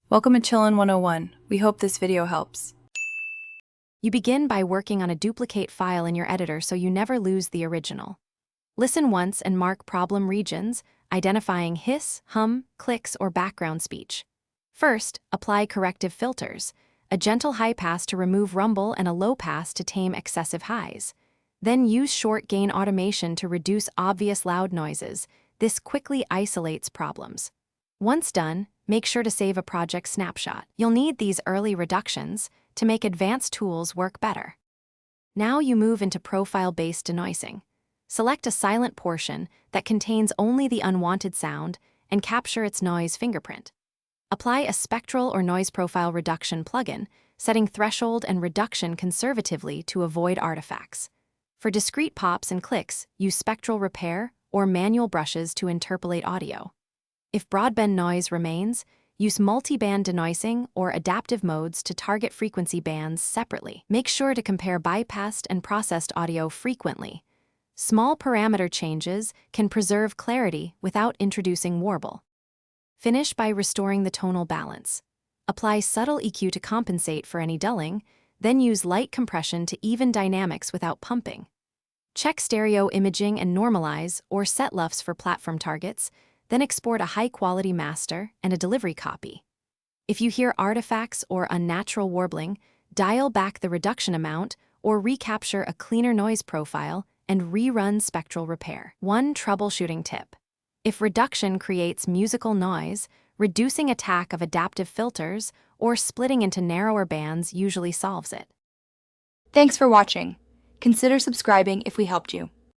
Welcome to Chillin' 101. We hope this video helps. You begin by working on a duplicate file in your editor so you never lose the original. Listen once and mark problem regions, identifying hiss, hum, clicks, or background speech. First, apply corrective filters, a gentle high pass to remove rumble and a low pass to tame excessive highs. Then use short gain automation to reduce obvious loud noises. This quickly isolates problems. Once done, make sure to save a project snapshot. You'll need these early reductions to make advanced tools work better. Now you move into profile-based denoising. Select a silent portion that contains only the unwanted sound and capture its noise fingerprint. Apply a spectral or noise profile reduction plugin, setting threshold and reduction conservatively to avoid artifacts. For discrete pops and clicks, use spectral repair or manual brushes to interpolate audio. If broadband noise remains, use multi-band denoising or adaptive modes to target frequency bands separately. Make sure to compare bypassed and processed audio frequently. Small parameter changes can preserve clarity without introducing warble. Finish by restoring the tonal balance. Apply subtle EQ to compensate for any dulling, then use light compression to even dynamics without pumping. Check stereo imaging and normalize or set LUFS for platform targets, then export a high-quality master and a delivery copy. If you hear artifacts or unnatural warbling, dial back the reduction amount or recapture a cleaner noise profile and rerun spectral repair. One troubleshooting tip. If reduction creates musical noise, reducing attack of adaptive filters or splitting into narrower bands usually solves it. Thanks for watching. Consider subscribing if we helped you.